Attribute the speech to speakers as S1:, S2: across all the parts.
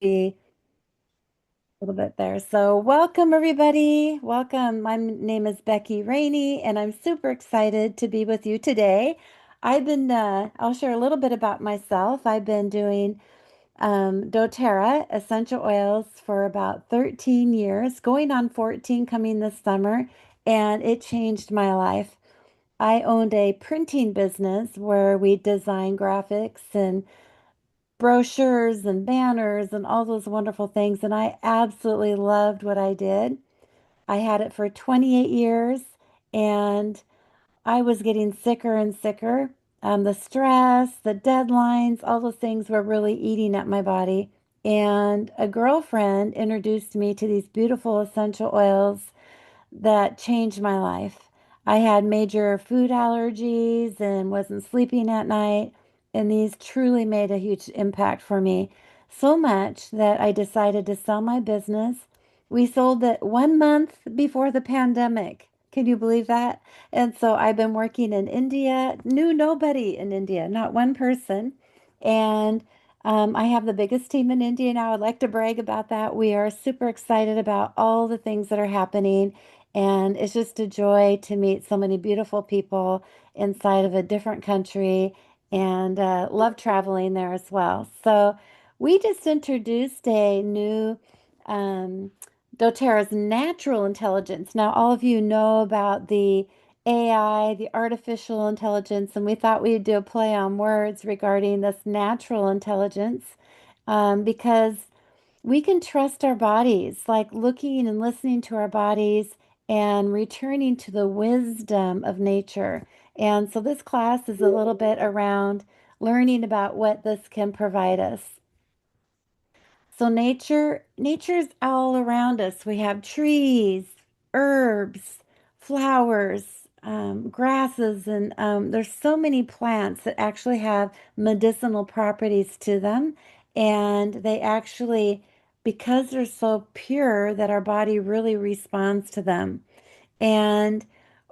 S1: be a little bit there. So welcome everybody. Welcome. My name is Becky Raney, and I'm super excited to be with you today. I'll share a little bit about myself. I've been doing doTERRA essential oils for about 13 years, going on 14 coming this summer, and it changed my life. I owned a printing business where we design graphics and brochures and banners and all those wonderful things. And I absolutely loved what I did. I had it for 28 years and I was getting sicker and sicker. The stress, the deadlines, all those things were really eating at my body. And a girlfriend introduced me to these beautiful essential oils that changed my life. I had major food allergies and wasn't sleeping at night, and these truly made a huge impact for me. So much that I decided to sell my business. We sold it 1 month before the pandemic. Can you believe that? And so I've been working in India, knew nobody in India, not one person. And I have the biggest team in India now. I'd like to brag about that. We are super excited about all the things that are happening. And it's just a joy to meet so many beautiful people inside of a different country and love traveling there as well. So, we just introduced a new um, doTERRA's natural intelligence. Now, all of you know about the AI, the artificial intelligence, and we thought we'd do a play on words regarding this natural intelligence because we can trust our bodies, like looking and listening to our bodies and returning to the wisdom of nature. And so this class is a little bit around learning about what this can provide us. So nature's all around us. We have trees, herbs, flowers, grasses, and there's so many plants that actually have medicinal properties to them. And they actually, because they're so pure, that our body really responds to them. And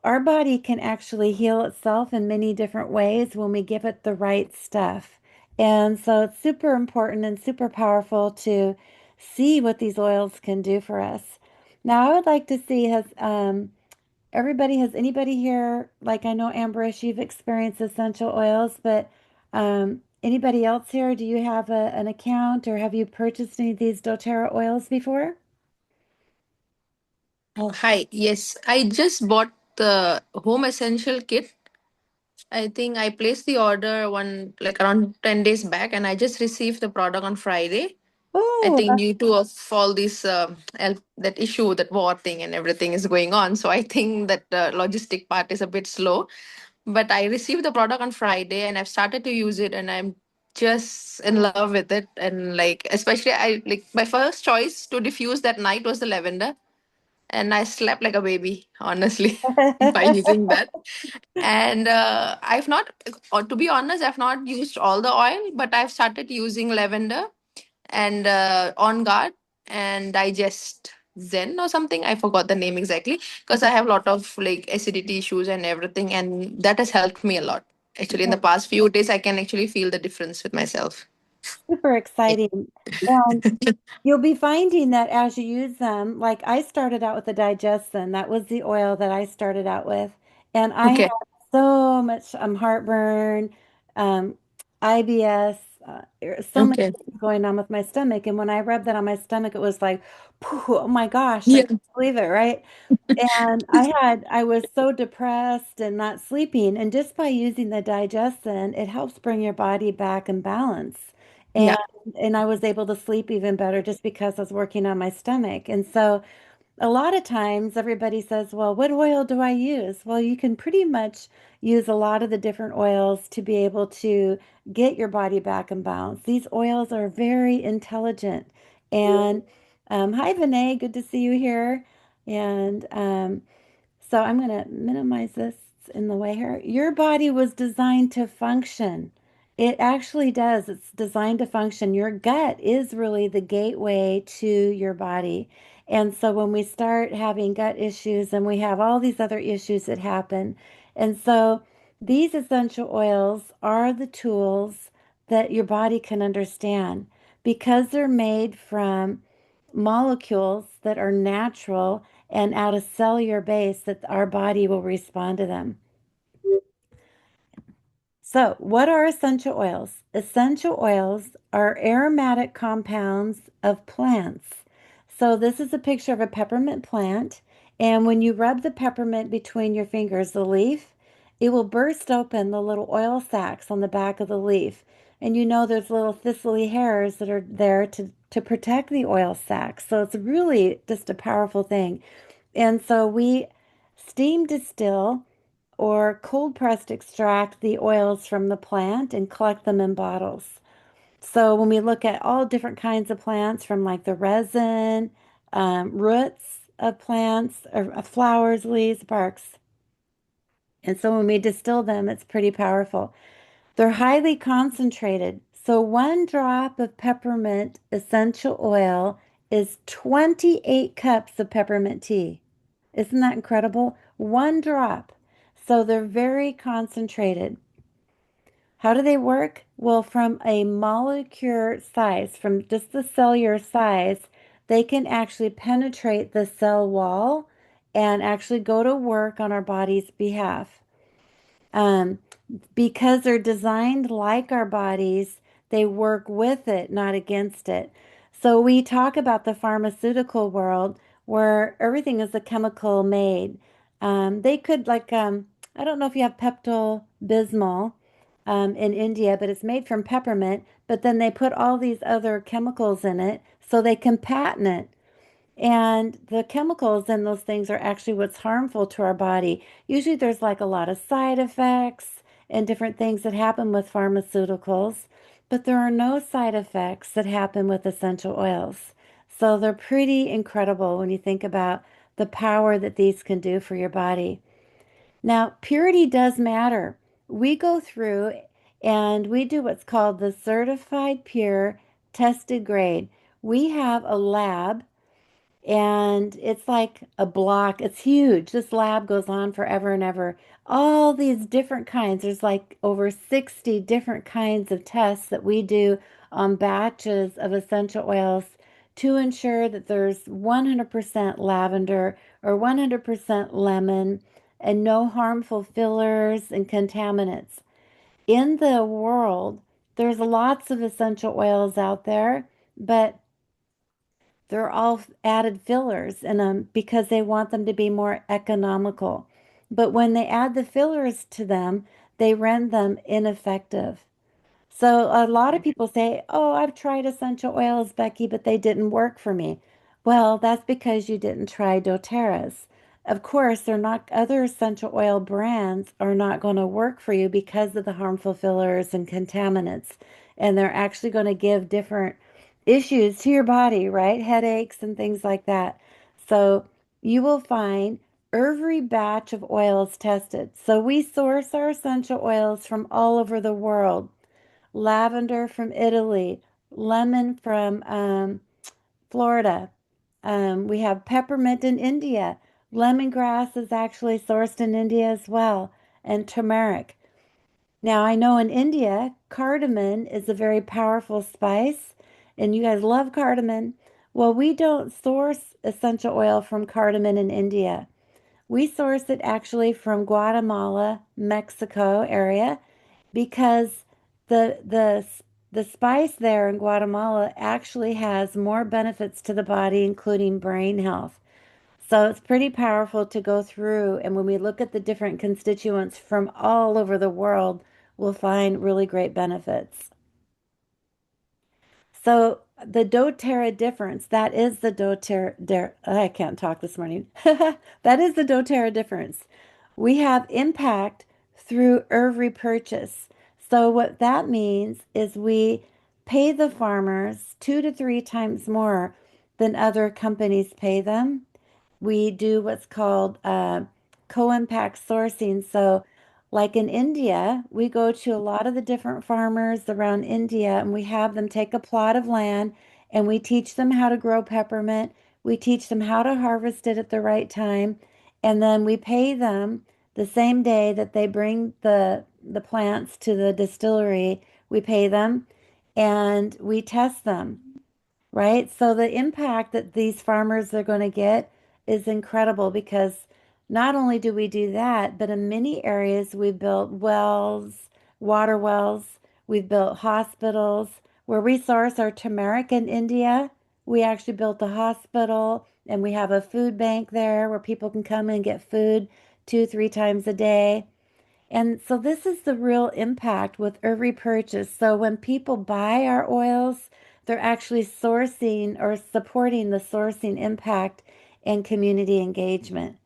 S1: our body can actually heal itself in many different ways when we give it the right stuff. And so it's super important and super powerful to see what these oils can do for us. Now, I would like to see has anybody here, like I know Amberish, you've experienced essential oils, but anybody else here, do you have an account or have you purchased any of these doTERRA oils before?
S2: Oh, hi. Yes, I just bought the home essential kit. I think I placed the order one like around 10 days back, and I just received the product on Friday. I
S1: Oh,
S2: think due to of all this that issue, that war thing and everything is going on. So I think that the logistic part is a bit slow. But I received the product on Friday and I've started to use it, and I'm just in love with it. And like especially I like my first choice to diffuse that night was the lavender, and I slept like a baby, honestly, by using that. And I've not, or to be honest, I've not used all the oil, but I've started using lavender and On Guard and Digest Zen or something. I forgot the name exactly because I have a lot of like acidity issues and everything, and that has helped me a lot. Actually, in the past few days, I can actually feel the difference with myself.
S1: super exciting. And you'll be finding that as you use them, like I started out with the digestin. That was the oil that I started out with. And I had
S2: Okay.
S1: so much heartburn, um, IBS, so many
S2: Okay.
S1: things going on with my stomach. And when I rubbed that on my stomach, it was like, "Phew, oh my gosh, I
S2: Yeah.
S1: can't believe it, right? And I was so depressed and not sleeping. And just by using the digestin, it helps bring your body back in balance. And
S2: Yeah.
S1: and I was able to sleep even better just because I was working on my stomach. And so a lot of times everybody says, well, what oil do I use? Well, you can pretty much use a lot of the different oils to be able to get your body back in balance. These oils are very intelligent. And hi, Vinay, good to see you here. And so I'm going to minimize this in the way here. Your body was designed to function. It actually does. It's designed to function. Your gut is really the gateway to your body. And so when we start having gut issues and we have all these other issues that happen, and so these essential oils are the tools that your body can understand. because they're made from molecules that are natural and at a cellular base that our body will respond to them. So, what are essential oils? Essential oils are aromatic compounds of plants. So, this is a picture of a peppermint plant. And when you rub the peppermint between your fingers, the leaf, it will burst open the little oil sacs on the back of the leaf. And you know there's little thistly hairs that are there to protect the oil sacs. So, it's really just a powerful thing. And so, we steam distill or cold pressed extract the oils from the plant and collect them in bottles. So when we look at all different kinds of plants, from like the resin, roots of plants, or flowers, leaves, barks. And so when we distill them, it's pretty powerful. They're highly concentrated. So one drop of peppermint essential oil is 28 cups of peppermint tea. Isn't that incredible? One drop. So they're very concentrated. How do they work? Well, from a molecular size, from just the cellular size, they can actually penetrate the cell wall and actually go to work on our body's behalf. Um, because they're designed like our bodies, they work with it, not against it. So we talk about the pharmaceutical world where everything is a chemical made. They could I don't know if you have Pepto-Bismol in India, but it's made from peppermint, but then they put all these other chemicals in it so they can patent it. And the chemicals in those things are actually what's harmful to our body. Usually there's like a lot of side effects and different things that happen with pharmaceuticals, but there are no side effects that happen with essential oils. So they're pretty incredible when you think about the power that these can do for your body. Now, purity does matter. We go through and we do what's called the certified pure tested grade. We have a lab and it's like a block. It's huge. This lab goes on forever and ever. All these different kinds. There's like over 60 different kinds of tests that we do on batches of essential oils to ensure that there's 100% lavender or 100% lemon and no harmful fillers and contaminants. In the world, there's lots of essential oils out there, but they're all added fillers in them because they want them to be more economical. But when they add the fillers to them, they render them ineffective. So a lot of people say, "Oh, I've tried essential oils, Becky, but they didn't work for me." Well, that's because you didn't try doTERRA's. Of course, they're not other essential oil brands are not going to work for you because of the harmful fillers and contaminants. And they're actually going to give different issues to your body, right? Headaches and things like that. So you will find every batch of oils tested. So we source our essential oils from all over the world. Lavender from Italy, lemon from Florida. We have peppermint in India. Lemongrass is actually sourced in India as well, and turmeric. Now, I know in India, cardamom is a very powerful spice, and you guys love cardamom. Well, we don't source essential oil from cardamom in India. We source it actually from Guatemala, Mexico area because the the spice there in Guatemala actually has more benefits to the body, including brain health. So it's pretty powerful to go through. And when we look at the different constituents from all over the world, we'll find really great benefits. So the doTERRA difference, that is the doTERRA, I can't talk this morning. That is the doTERRA difference. We have impact through every purchase. So what that means is we pay the farmers 2 to 3 times more than other companies pay them. We do what's called co-impact sourcing. So, like in India, we go to a lot of the different farmers around India and we have them take a plot of land and we teach them how to grow peppermint. We teach them how to harvest it at the right time. And then we pay them the same day that they bring the plants to the distillery. We pay them and we test them. right? So the impact that these farmers are going to get is incredible because not only do we do that, but in many areas we built wells, water wells, we've built hospitals. Where we source our turmeric in India, we actually built a hospital and we have a food bank there where people can come and get food 2, 3 times a day. And so this is the real impact with every purchase. So when people buy our oils, they're actually sourcing or supporting the sourcing impact and community engagement.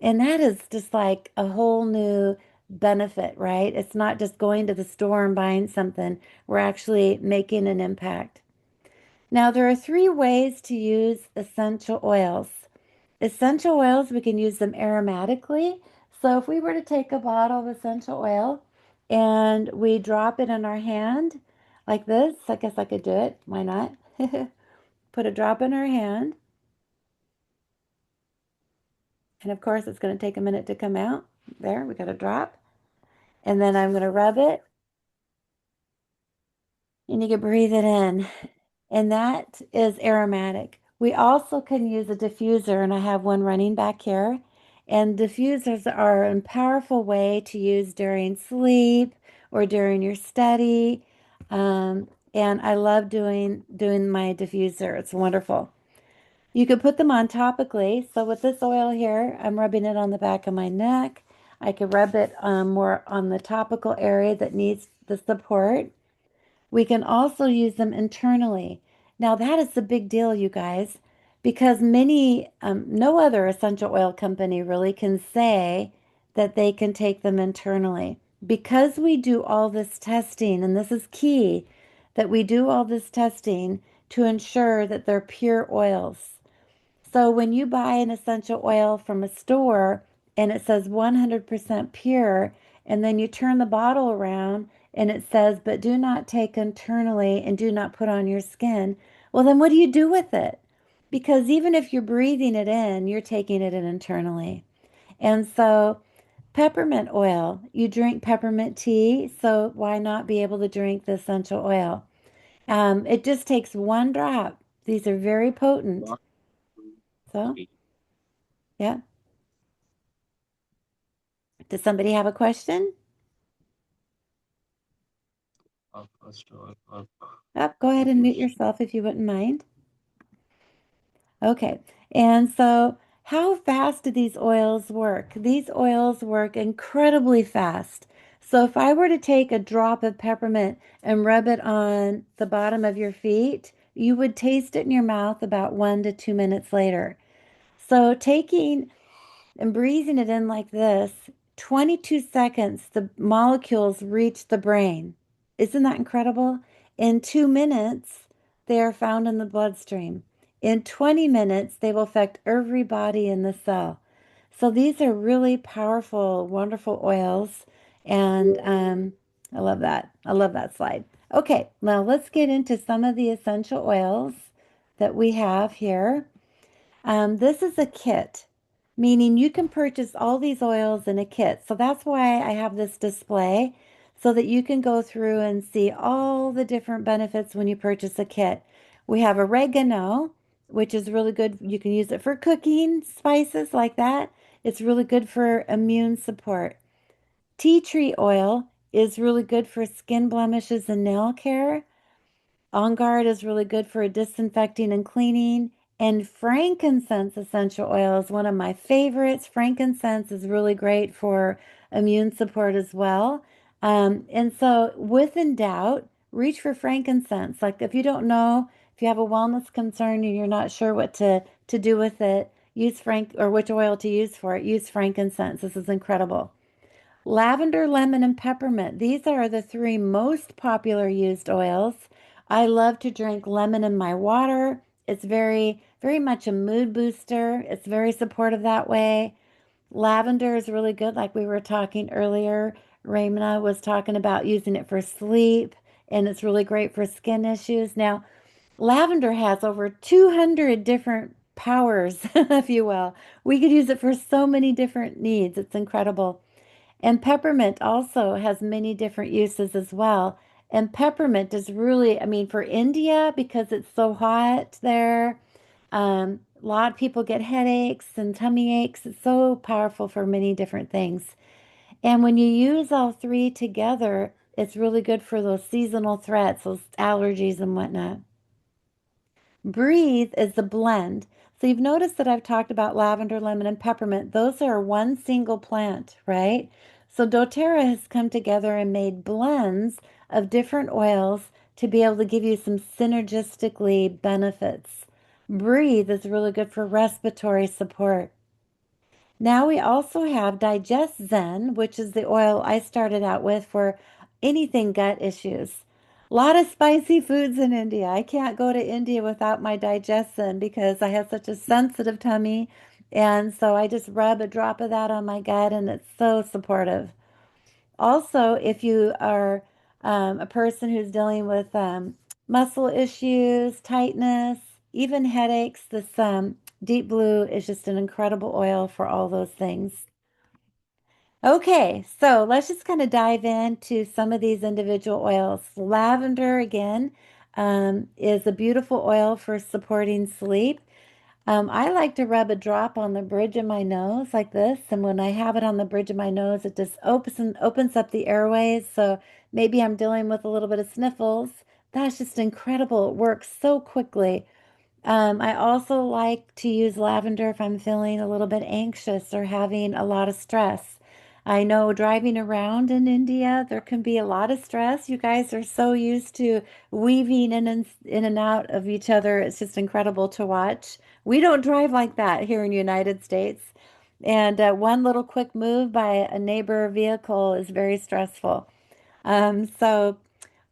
S1: And that is just like a whole new benefit, right? It's not just going to the store and buying something. We're actually making an impact. Now, there are 3 ways to use essential oils. Essential oils, we can use them aromatically. So if we were to take a bottle of essential oil and we drop it in our hand like this, I guess I could do it. Why not? Put a drop in our hand. And of course, it's going to take a minute to come out. There, we got a drop. And then I'm going to rub it and you can breathe it in. And that is aromatic. We also can use a diffuser, and I have one running back here. And diffusers are a powerful way to use during sleep or during your study. And I love doing my diffuser. It's wonderful. You could put them on topically. So with this oil here, I'm rubbing it on the back of my neck. I could rub it more on the topical area that needs the support. We can also use them internally. Now, that is the big deal, you guys, because no other essential oil company really can say that they can take them internally. Because we do all this testing, and this is key, that we do all this testing to ensure that they're pure oils. So when you buy an essential oil from a store and it says 100% pure, and then you turn the bottle around and it says, but do not take internally and do not put on your skin, well, then what do you do with it? Because even if you're breathing it in, you're taking it in internally. And so, peppermint oil, you drink peppermint tea, so why not be able to drink the essential oil? It just takes 1 drop. These are very potent. So, yeah. Does somebody have a question? Oh, go ahead and mute yourself if you wouldn't mind. Okay. And so, how fast do these oils work? These oils work incredibly fast. So, if I were to take a drop of peppermint and rub it on the bottom of your feet, you would taste it in your mouth about 1 to 2 minutes later. So, taking and breathing it in like this, 22 seconds, the molecules reach the brain. Isn't that incredible? In 2 minutes, they are found in the bloodstream. In 20 minutes, they will affect every body in the cell. So these are really powerful, wonderful oils. And I love that. I love that slide. Okay, now let's get into some of the essential oils that we have here. This is a kit, meaning you can purchase all these oils in a kit. So that's why I have this display so that you can go through and see all the different benefits when you purchase a kit. We have oregano, which is really good. You can use it for cooking, spices like that. It's really good for immune support. Tea tree oil is really good for skin blemishes and nail care. On Guard is really good for disinfecting and cleaning. And frankincense essential oil is one of my favorites. Frankincense is really great for immune support as well. And so, with in doubt, reach for frankincense. Like if you don't know, if you have a wellness concern and you're not sure what to do with it, use frank or which oil to use for it. Use frankincense. This is incredible. Lavender, lemon, and peppermint. These are the 3 most popular used oils. I love to drink lemon in my water. It's very much a mood booster. It's very supportive that way. Lavender is really good, like we were talking earlier. Ramona was talking about using it for sleep, and it's really great for skin issues. Now, lavender has over 200 different powers, if you will. We could use it for so many different needs. It's incredible. And peppermint also has many different uses as well. And peppermint is really, I mean, for India, because it's so hot there, a lot of people get headaches and tummy aches. It's so powerful for many different things. And when you use all three together, it's really good for those seasonal threats, those allergies and whatnot. Breathe is the blend. So you've noticed that I've talked about lavender, lemon, and peppermint. Those are one single plant, right? So doTERRA has come together and made blends of different oils to be able to give you some synergistically benefits. Breathe is really good for respiratory support. Now we also have Digest Zen, which is the oil I started out with for anything gut issues. A lot of spicy foods in India. I can't go to India without my Digest Zen because I have such a sensitive tummy. And so I just rub a drop of that on my gut and it's so supportive. Also, if you are a person who's dealing with muscle issues, tightness, even headaches, this Deep Blue is just an incredible oil for all those things. Okay, so let's just kind of dive into some of these individual oils. Lavender, again, is a beautiful oil for supporting sleep. I like to rub a drop on the bridge of my nose like this, and when I have it on the bridge of my nose, it just opens up the airways. So maybe I'm dealing with a little bit of sniffles. That's just incredible. It works so quickly. I also like to use lavender if I'm feeling a little bit anxious or having a lot of stress. I know driving around in India, there can be a lot of stress. You guys are so used to weaving in and out of each other. It's just incredible to watch. We don't drive like that here in the United States. And one little quick move by a neighbor vehicle is very stressful. So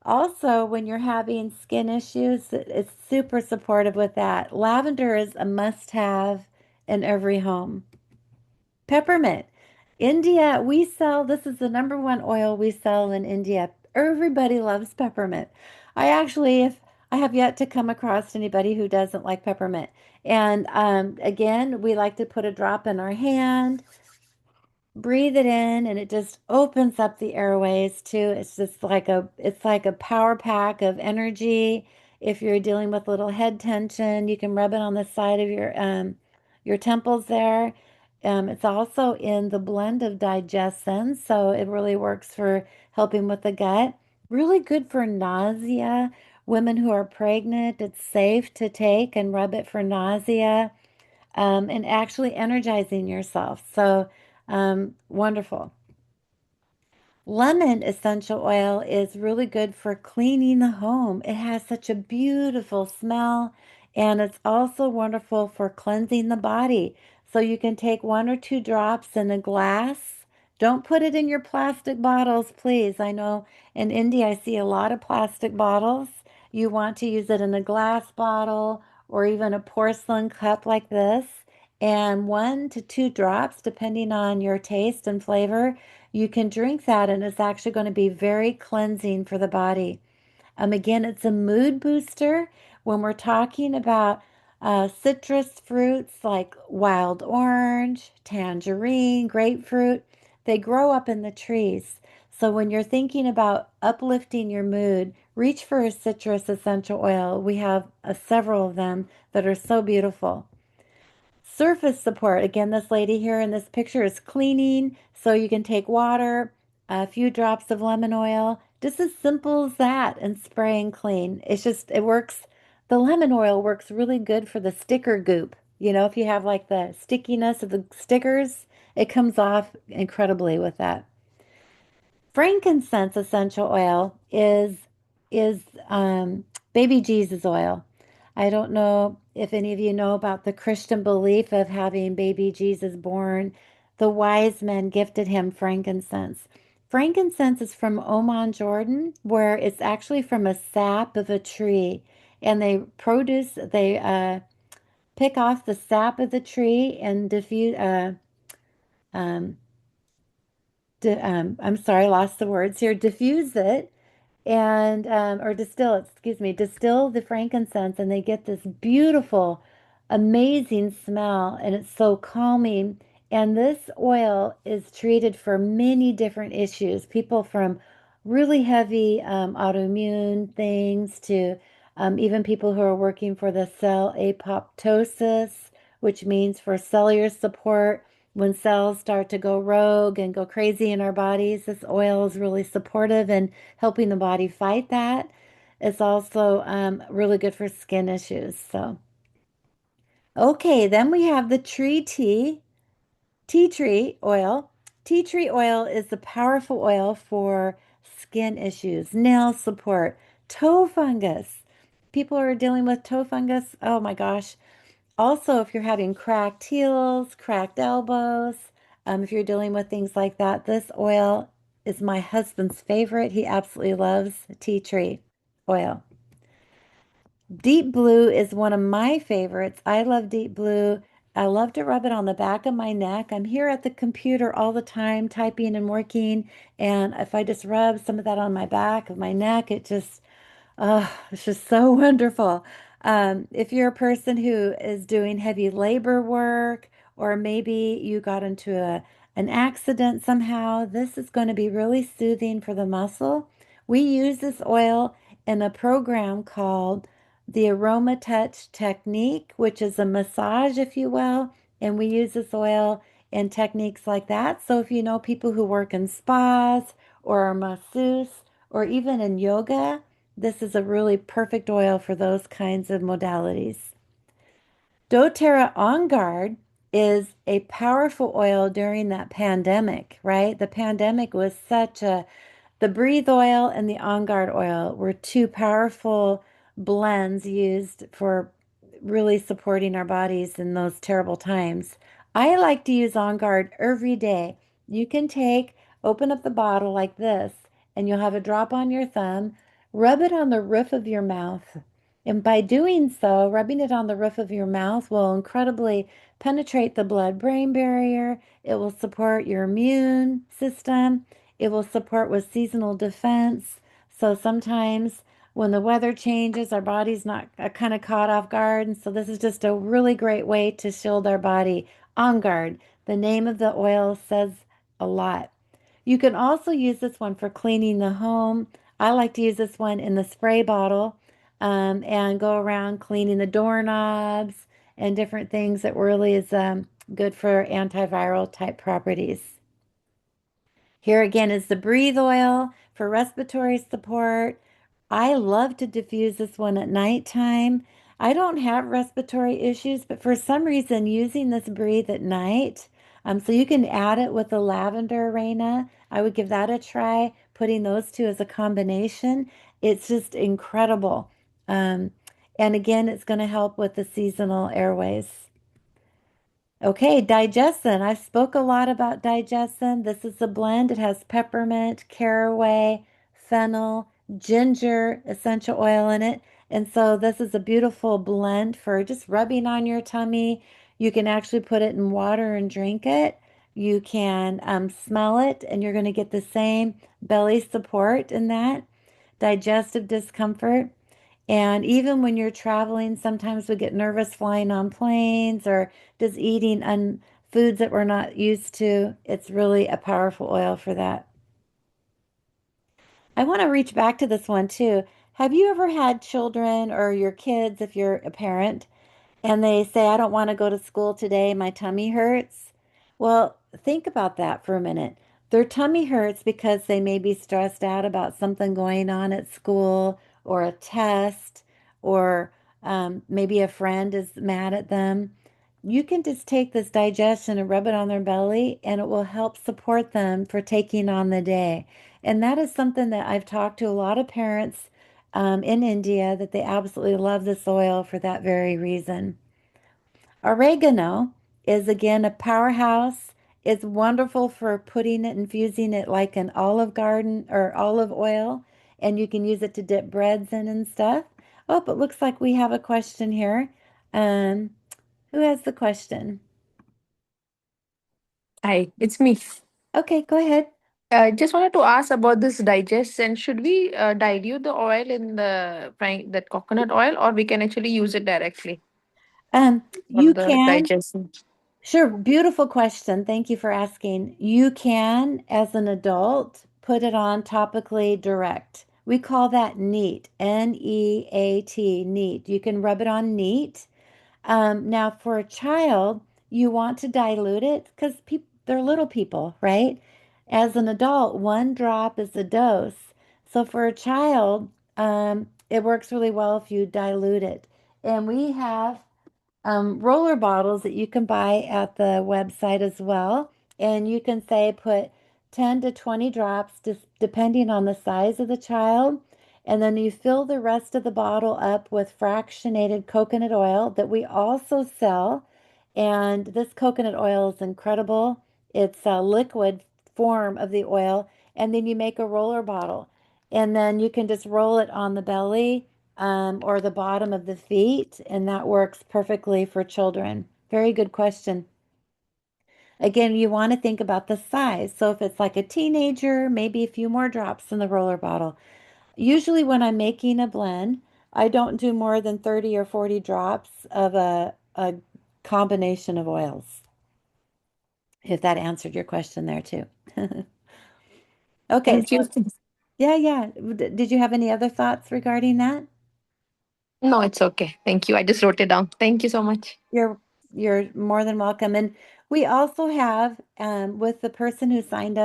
S1: also, when you're having skin issues, it's super supportive with that. Lavender is a must-have in every home. Peppermint. India, we sell, this is the number one oil we sell in India. Everybody loves peppermint. If I have yet to come across anybody who doesn't like peppermint. And again, we like to put a drop in our hand, breathe it in, and it just opens up the airways too. It's like a power pack of energy. If you're dealing with a little head tension, you can rub it on the side of your temples there. It's also in the blend of digestion, so it really works for helping with the gut. Really good for nausea. Women who are pregnant, it's safe to take and rub it for nausea, and actually energizing yourself. So wonderful. Lemon essential oil is really good for cleaning the home. It has such a beautiful smell, and it's also wonderful for cleansing the body. So you can take one or two drops in a glass. Don't put it in your plastic bottles, please. I know in India I see a lot of plastic bottles. You want to use it in a glass bottle or even a porcelain cup like this. And one to two drops, depending on your taste and flavor, you can drink that, and it's actually going to be very cleansing for the body. Again, it's a mood booster. When we're talking about citrus fruits like wild orange, tangerine, grapefruit, they grow up in the trees. So when you're thinking about uplifting your mood, reach for a citrus essential oil. We have several of them that are so beautiful. Surface support. Again, this lady here in this picture is cleaning, so you can take water, a few drops of lemon oil, just as simple as that, and spray and clean. It works. The lemon oil works really good for the sticker goop. You know, if you have like the stickiness of the stickers, it comes off incredibly with that. Frankincense essential oil is baby Jesus oil. I don't know if any of you know about the Christian belief of having baby Jesus born. The wise men gifted him frankincense. Frankincense is from Oman, Jordan, where it's actually from a sap of a tree, and they pick off the sap of the tree and diffuse. Um, I'm sorry, I lost the words here. Diffuse it and or distill it, excuse me, distill the frankincense, and they get this beautiful, amazing smell, and it's so calming. And this oil is treated for many different issues. People from really heavy autoimmune things to even people who are working for the cell apoptosis, which means for cellular support. When cells start to go rogue and go crazy in our bodies, this oil is really supportive in helping the body fight that. It's also really good for skin issues. So, okay, then we have the tea tree oil. Tea tree oil is the powerful oil for skin issues, nail support, toe fungus. People who are dealing with toe fungus, oh my gosh. Also, if you're having cracked heels, cracked elbows, if you're dealing with things like that, this oil is my husband's favorite. He absolutely loves tea tree oil. Deep blue is one of my favorites. I love deep blue. I love to rub it on the back of my neck. I'm here at the computer all the time, typing and working. And if I just rub some of that on my back of my neck, it just oh, it's just so wonderful. If you're a person who is doing heavy labor work, or maybe you got into an accident somehow, this is going to be really soothing for the muscle. We use this oil in a program called the Aromatouch technique, which is a massage, if you will. And we use this oil in techniques like that. So if you know people who work in spas or are masseuse or even in yoga, this is a really perfect oil for those kinds of modalities. doTERRA On Guard is a powerful oil during that pandemic, right? The pandemic was such a the Breathe oil and the On Guard oil were two powerful blends used for really supporting our bodies in those terrible times. I like to use On Guard every day. You can open up the bottle like this, and you'll have a drop on your thumb, rub it on the roof of your mouth. And by doing so, rubbing it on the roof of your mouth will incredibly penetrate the blood-brain barrier. It will support your immune system. It will support with seasonal defense. So sometimes when the weather changes, our body's not kind of caught off guard. And so this is just a really great way to shield our body on guard. The name of the oil says a lot. You can also use this one for cleaning the home. I like to use this one in the spray bottle and go around cleaning the doorknobs and different things that really is good for antiviral type properties. Here again is the breathe oil for respiratory support. I love to diffuse this one at nighttime. I don't have respiratory issues, but for some reason, using this breathe at night, so you can add it with the lavender arena. I would give that a try, putting those two as a combination. It's just incredible. Um, and again, it's going to help with the seasonal airways. Okay, digestin. I spoke a lot about digestin. This is a blend. It has peppermint, caraway, fennel, ginger, essential oil in it. And so this is a beautiful blend for just rubbing on your tummy. You can actually put it in water and drink it. You can smell it, and you're going to get the same belly support in that digestive discomfort. And even when you're traveling, sometimes we get nervous flying on planes or just eating foods that we're not used to. It's really a powerful oil for that. I want to reach back to this one too. Have you ever had children or your kids, if you're a parent, and they say, I don't want to go to school today, my tummy hurts? Well, think about that for a minute. Their tummy hurts because they may be stressed out about something going on at school or a test, or maybe a friend is mad at them. You can just take this digestion and rub it on their belly, and it will help support them for taking on the day. And that is something that I've talked to a lot of parents in India that they absolutely love this oil for that very reason. Oregano is again a powerhouse. It's wonderful for putting it, infusing it like an olive garden or olive oil, and you can use it to dip breads in and stuff. Oh, it looks like we have a question here. Um, who has the question?
S2: Hi, it's me.
S1: Okay, go ahead.
S2: I just wanted to ask about this digestion. Should we dilute the oil in the frying that coconut oil, or we can actually use it directly for
S1: You
S2: the
S1: can.
S2: digestion?
S1: Sure, beautiful question. Thank you for asking. You can, as an adult. put it on topically direct. We call that neat, N-E-A-T, neat. You can rub it on neat. Now, for a child, you want to dilute it because they're little people, right? As an adult, one drop is a dose. So for a child, it works really well if you dilute it. And we have roller bottles that you can buy at the website as well. And you can say put 10 to 20 drops, just depending on the size of the child. And then you fill the rest of the bottle up with fractionated coconut oil that we also sell. And this coconut oil is incredible. It's a liquid form of the oil. And then you make a roller bottle. And then you can just roll it on the belly or the bottom of the feet, and that works perfectly for children. Very good question. Again, you want to think about the size. So if it's like a teenager, maybe a few more drops in the roller bottle. Usually when I'm making a blend, I don't do more than 30 or 40 drops of a combination of oils, if that answered your question there too. Okay,
S2: Thank you.
S1: so yeah, yeah. Did you have any other thoughts regarding that?
S2: No, it's okay. Thank you. I just wrote it down. Thank you so much.
S1: You're you're more than welcome. And we also have with the person who signed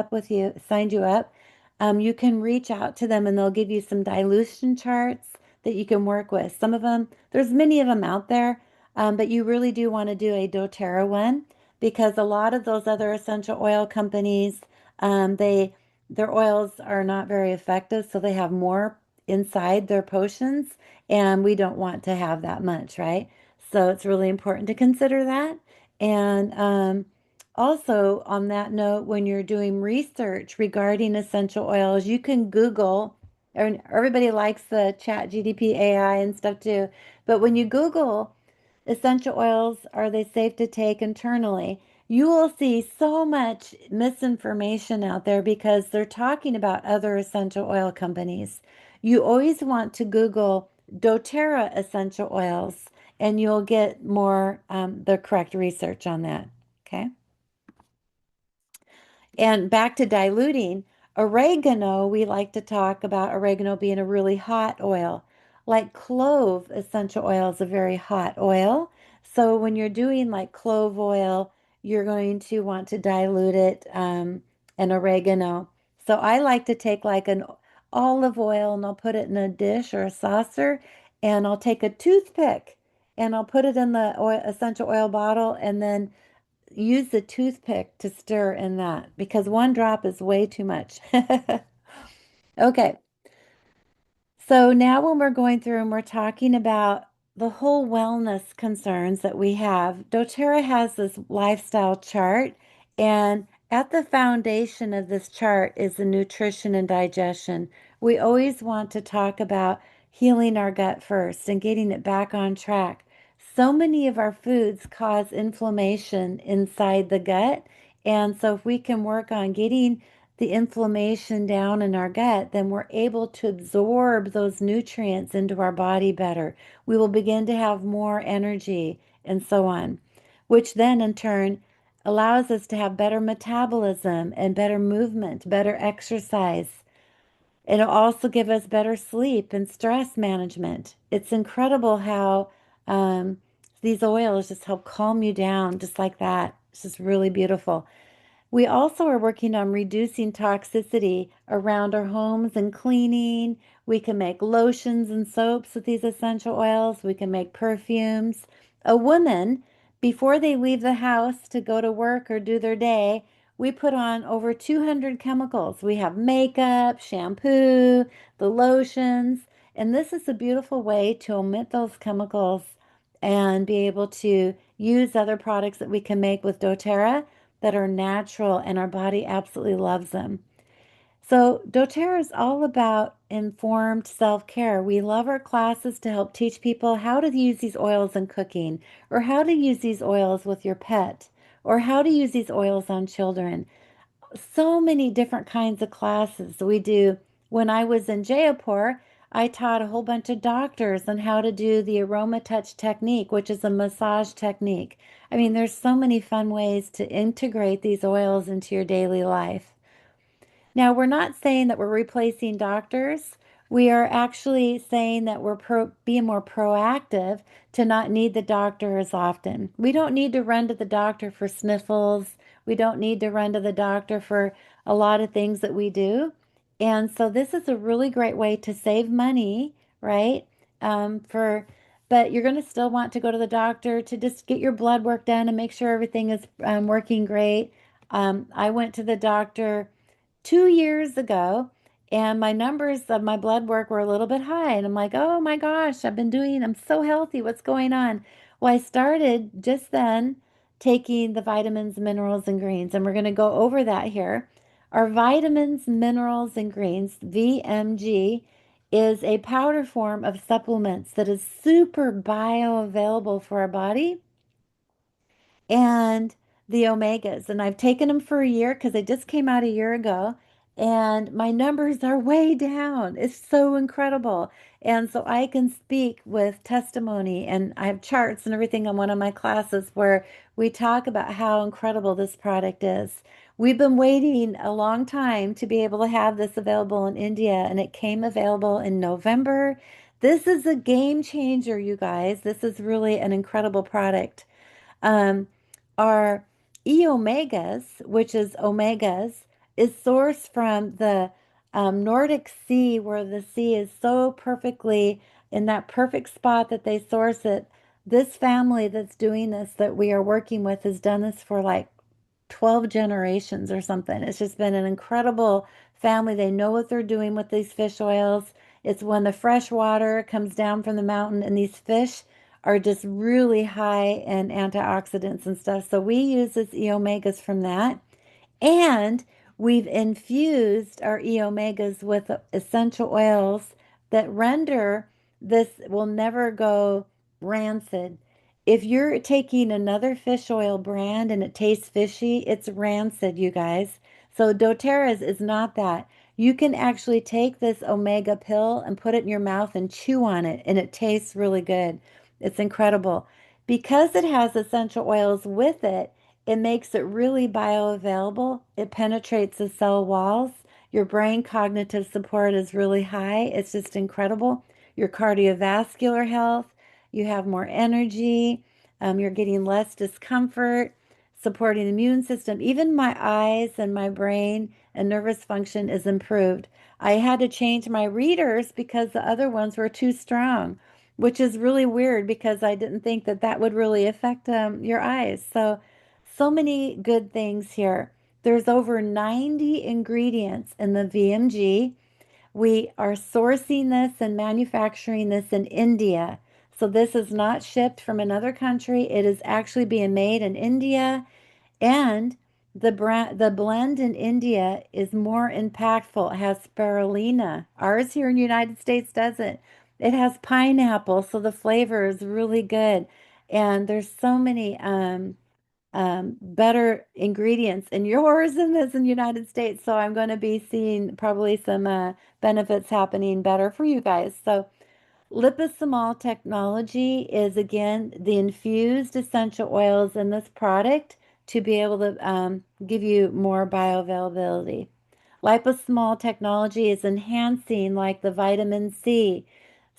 S1: you up, you can reach out to them and they'll give you some dilution charts that you can work with. Some of them, there's many of them out there, but you really do want to do a doTERRA one because a lot of those other essential oil companies, their oils are not very effective, so they have more inside their potions, and we don't want to have that much, right? So it's really important to consider that. And also, on that note, when you're doing research regarding essential oils, you can Google, and everybody likes the chat GDP AI and stuff too. But when you Google essential oils, are they safe to take internally? You will see so much misinformation out there because they're talking about other essential oil companies. You always want to Google doTERRA essential oils and you'll get more the correct research on that. Okay. And back to diluting, oregano, we like to talk about oregano being a really hot oil. Like clove essential oil is a very hot oil. So when you're doing like clove oil, you're going to want to dilute it and oregano. So I like to take like an olive oil and I'll put it in a dish or a saucer and I'll take a toothpick and I'll put it in the essential oil bottle and then use the toothpick to stir in that because one drop is way too much. Okay, so now when we're going through and we're talking about the whole wellness concerns that we have, doTERRA has this lifestyle chart, and at the foundation of this chart is the nutrition and digestion. We always want to talk about healing our gut first and getting it back on track. So many of our foods cause inflammation inside the gut, and so if we can work on getting the inflammation down in our gut, then we're able to absorb those nutrients into our body better. We will begin to have more energy and so on, which then in turn allows us to have better metabolism and better movement, better exercise. It'll also give us better sleep and stress management. It's incredible how these oils just help calm you down just like that. It's just really beautiful. We also are working on reducing toxicity around our homes and cleaning. We can make lotions and soaps with these essential oils. We can make perfumes. A woman, before they leave the house to go to work or do their day, we put on over 200 chemicals. We have makeup, shampoo, the lotions, and this is a beautiful way to omit those chemicals and be able to use other products that we can make with doTERRA that are natural and our body absolutely loves them. So, doTERRA is all about informed self care. We love our classes to help teach people how to use these oils in cooking, or how to use these oils with your pet, or how to use these oils on children. So many different kinds of classes we do. When I was in Jaipur, I taught a whole bunch of doctors on how to do the Aromatouch technique, which is a massage technique. I mean, there's so many fun ways to integrate these oils into your daily life. Now, we're not saying that we're replacing doctors. We are actually saying that we're being more proactive to not need the doctor as often. We don't need to run to the doctor for sniffles. We don't need to run to the doctor for a lot of things that we do. And so this is a really great way to save money, right? For but you're going to still want to go to the doctor to just get your blood work done and make sure everything is working great. I went to the doctor 2 years ago, and my numbers of my blood work were a little bit high. And I'm like, oh my gosh, I'm so healthy. What's going on? Well, I started just then taking the vitamins, minerals, and greens, and we're going to go over that here. Our vitamins, minerals, and greens, VMG, is a powder form of supplements that is super bioavailable for our body and the omegas. And I've taken them for a year because they just came out a year ago. And my numbers are way down. It's so incredible. And so I can speak with testimony, and I have charts and everything on one of my classes where we talk about how incredible this product is. We've been waiting a long time to be able to have this available in India, and it came available in November. This is a game changer, you guys. This is really an incredible product. Um, our E omegas, which is omegas, is sourced from the Nordic Sea, where the sea is so perfectly in that perfect spot that they source it. This family that's doing this, that we are working with, has done this for like 12 generations or something. It's just been an incredible family. They know what they're doing with these fish oils. It's when the fresh water comes down from the mountain, and these fish are just really high in antioxidants and stuff. So we use this E omegas from that. And we've infused our E omegas with essential oils that render this will never go rancid. If you're taking another fish oil brand and it tastes fishy, it's rancid, you guys. So doTERRA is not that. You can actually take this omega pill and put it in your mouth and chew on it, and it tastes really good. It's incredible. Because it has essential oils with it, it makes it really bioavailable. It penetrates the cell walls. Your brain cognitive support is really high. It's just incredible. Your cardiovascular health, you have more energy, you're getting less discomfort, supporting the immune system. Even my eyes and my brain and nervous function is improved. I had to change my readers because the other ones were too strong, which is really weird because I didn't think that that would really affect your eyes. So many good things here. There's over 90 ingredients in the VMG. We are sourcing this and manufacturing this in India. So this is not shipped from another country. It is actually being made in India, and the blend in India is more impactful. It has spirulina. Ours here in the United States doesn't. It has pineapple, so the flavor is really good. And there's so many better ingredients in yours than this in the United States. So I'm going to be seeing probably some benefits happening better for you guys. So liposome technology is again the infused essential oils in this product to be able to give you more bioavailability. Liposome technology is enhancing like the vitamin C.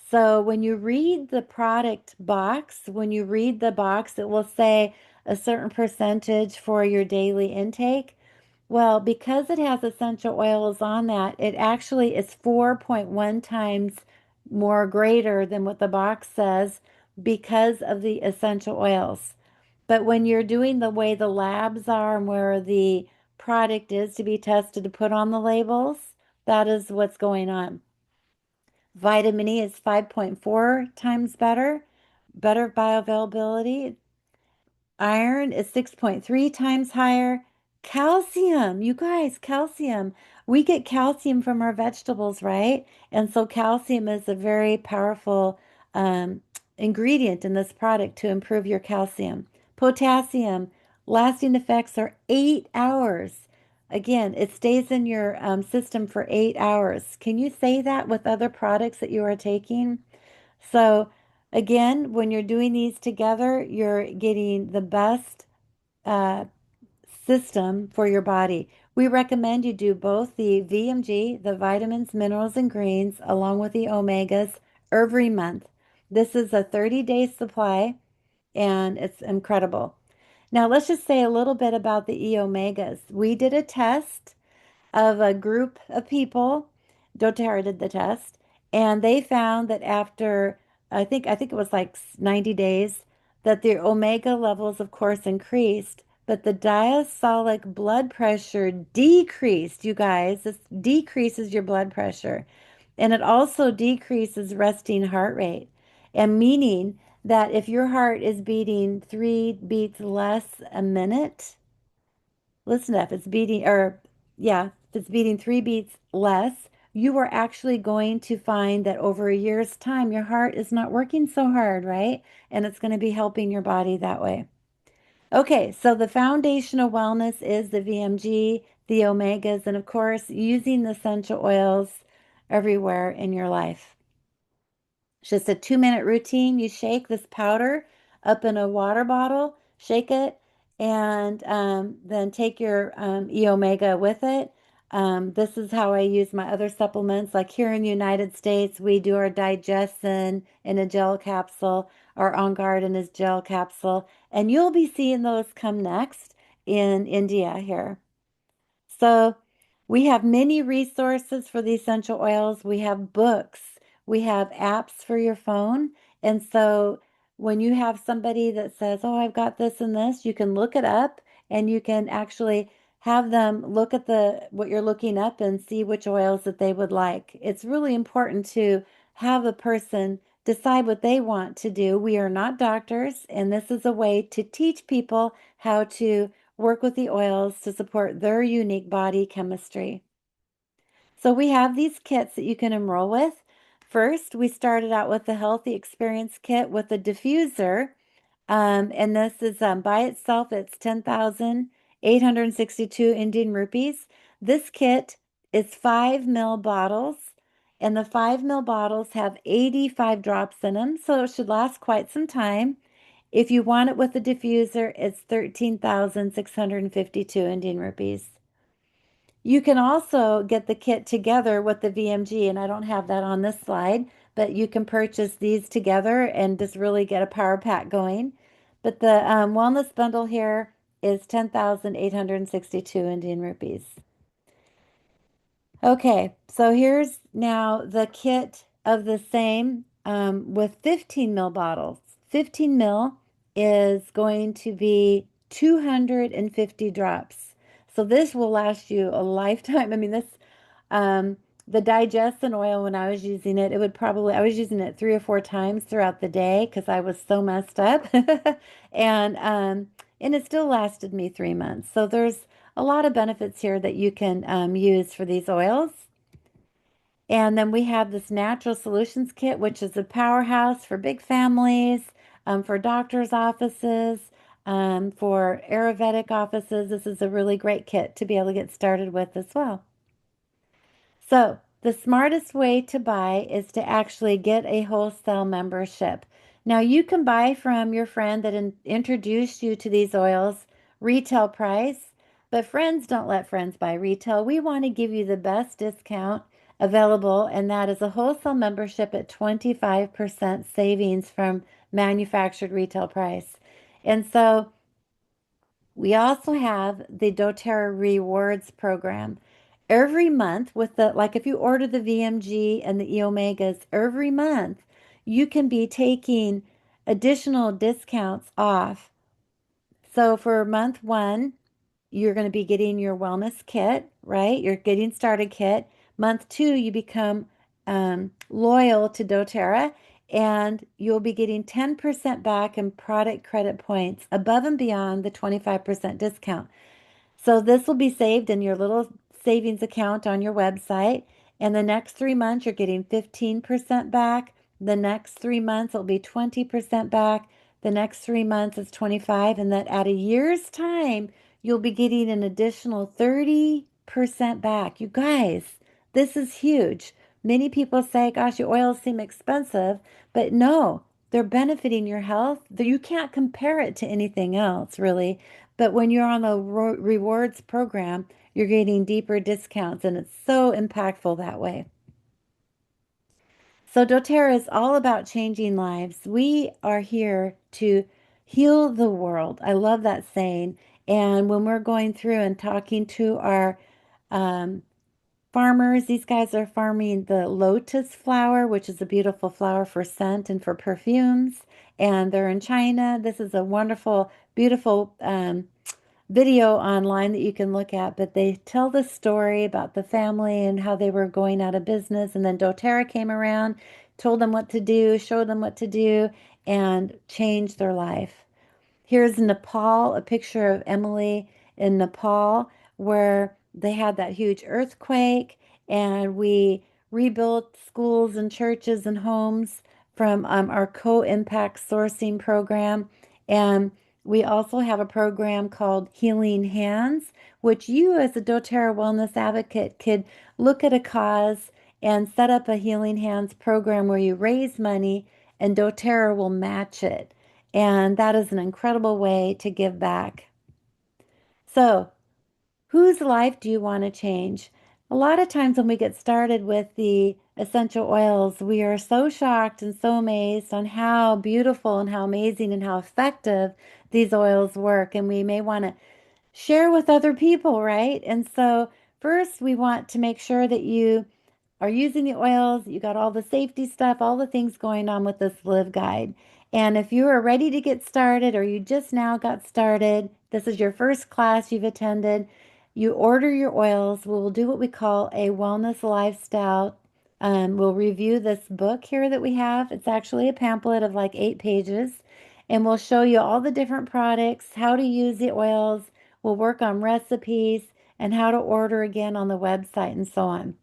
S1: So when you read the product box, when you read the box, it will say a certain percentage for your daily intake. Well, because it has essential oils on that, it actually is 4.1 times more greater than what the box says because of the essential oils. But when you're doing the way the labs are and where the product is to be tested to put on the labels, that is what's going on. Vitamin E is 5.4 times better bioavailability. Iron is 6.3 times higher. Calcium, you guys, calcium. We get calcium from our vegetables, right? And so calcium is a very powerful um, ingredient in this product to improve your calcium. Potassium, lasting effects are 8 hours. Again, it stays in your system for 8 hours. Can you say that with other products that you are taking? So again, when you're doing these together, you're getting the best uh, system for your body. We recommend you do both the VMG, the vitamins, minerals, and greens, along with the omegas every month. This is a 30-day supply and it's incredible. Now, let's just say a little bit about the E omegas. We did a test of a group of people. doTERRA did the test, and they found that after I think it was like 90 days that the omega levels, of course, increased, but the diastolic blood pressure decreased. You guys, this decreases your blood pressure, and it also decreases resting heart rate, and meaning that if your heart is beating 3 beats less a minute, listen up, it's beating, or yeah, if it's beating 3 beats less, you are actually going to find that over a year's time, your heart is not working so hard, right? And it's going to be helping your body that way. Okay, so the foundational wellness is the VMG, the omegas, and of course, using the essential oils everywhere in your life. It's just a 2-minute routine. You shake this powder up in a water bottle, shake it, and then take your E Omega with it. This is how I use my other supplements. Like here in the United States, we do our digestion in a gel capsule. Our On Garden is gel capsule. And you'll be seeing those come next in India here. So we have many resources for the essential oils. We have books, we have apps for your phone. And so when you have somebody that says, "Oh, I've got this and this," you can look it up and you can actually have them look at the what you're looking up and see which oils that they would like. It's really important to have a person decide what they want to do. We are not doctors, and this is a way to teach people how to work with the oils to support their unique body chemistry. So we have these kits that you can enroll with. First, we started out with the Healthy Experience Kit with the diffuser. And this is by itself, it's 10,862 Indian rupees. This kit is 5 ml bottles, and the 5 ml bottles have 85 drops in them, so it should last quite some time. If you want it with the diffuser, it's 13,652 Indian rupees. You can also get the kit together with the VMG, and I don't have that on this slide, but you can purchase these together and just really get a power pack going. But the wellness bundle here is 10,862 Indian rupees. Okay, so here's now the kit of the same with 15 ml bottles. 15 ml is going to be 250 drops. So this will last you a lifetime. I mean, um, the digestion oil, when I was using it, I was using it 3 or 4 times throughout the day because I was so messed up. And, um, and it still lasted me 3 months. So there's a lot of benefits here that you can use for these oils. And then we have this Natural Solutions Kit, which is a powerhouse for big families, for doctors' offices, for Ayurvedic offices. This is a really great kit to be able to get started with as well. So the smartest way to buy is to actually get a wholesale membership. Now you can buy from your friend that introduced you to these oils retail price, but friends don't let friends buy retail. We want to give you the best discount available, and that is a wholesale membership at 25% savings from manufactured retail price. And so we also have the doTERRA Rewards program. Every month with like if you order the VMG and the E Omegas every month, you can be taking additional discounts off. So for month one, you're going to be getting your wellness kit, right? Your getting started kit. Month two, you become loyal to doTERRA, and you'll be getting 10% back in product credit points above and beyond the 25% discount. So this will be saved in your little savings account on your website. And the next 3 months, you're getting 15% back. The next 3 months, it'll be 20% back. The next 3 months is 25. And then at a year's time, you'll be getting an additional 30% back. You guys, this is huge. Many people say, gosh, your oils seem expensive, but no, they're benefiting your health. You can't compare it to anything else, really. But when you're on a rewards program, you're getting deeper discounts, and it's so impactful that way. So doTERRA is all about changing lives. We are here to heal the world. I love that saying. And when we're going through and talking to our um, farmers, these guys are farming the lotus flower, which is a beautiful flower for scent and for perfumes. And they're in China. This is a wonderful, beautiful video online that you can look at, but they tell the story about the family and how they were going out of business. And then doTERRA came around, told them what to do, showed them what to do, and changed their life. Here's Nepal, a picture of Emily in Nepal, where they had that huge earthquake, and we rebuilt schools and churches and homes from our co-impact sourcing program. And we also have a program called Healing Hands, which you, as a doTERRA wellness advocate, could look at a cause and set up a Healing Hands program where you raise money and doTERRA will match it. And that is an incredible way to give back. So, whose life do you want to change? A lot of times when we get started with the essential oils, we are so shocked and so amazed on how beautiful and how amazing and how effective these oils work. And we may want to share with other people, right? And so, first, we want to make sure that you are using the oils, you got all the safety stuff, all the things going on with this Live Guide. And if you are ready to get started or you just now got started, this is your first class you've attended, you order your oils. We will do what we call a wellness lifestyle. We'll review this book here that we have. It's actually a pamphlet of like 8 pages, and we'll show you all the different products, how to use the oils. We'll work on recipes and how to order again on the website and so on.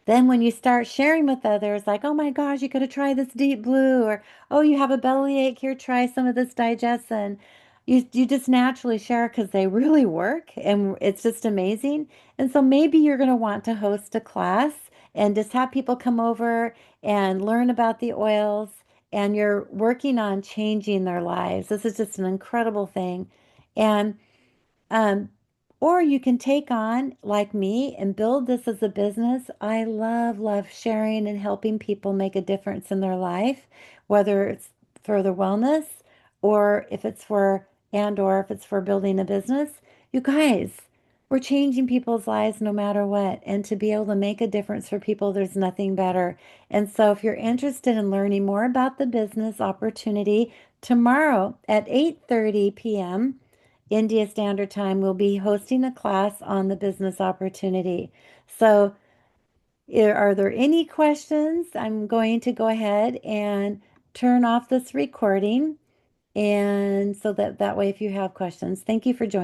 S1: Then when you start sharing with others, like, oh my gosh, you got to try this deep blue, or oh, you have a bellyache, here, try some of this digestion. You just naturally share because they really work and it's just amazing. And so maybe you're going to want to host a class and just have people come over and learn about the oils, and you're working on changing their lives. This is just an incredible thing. And um, or you can take on, like me, and build this as a business. I love sharing and helping people make a difference in their life, whether it's for their wellness or if it's for, and or if it's for building a business. You guys, we're changing people's lives no matter what. And to be able to make a difference for people, there's nothing better. And so if you're interested in learning more about the business opportunity, tomorrow at 8:30 p.m., India Standard Time, will be hosting a class on the business opportunity. So, are there any questions? I'm going to go ahead and turn off this recording, and so that way, if you have questions, thank you for joining.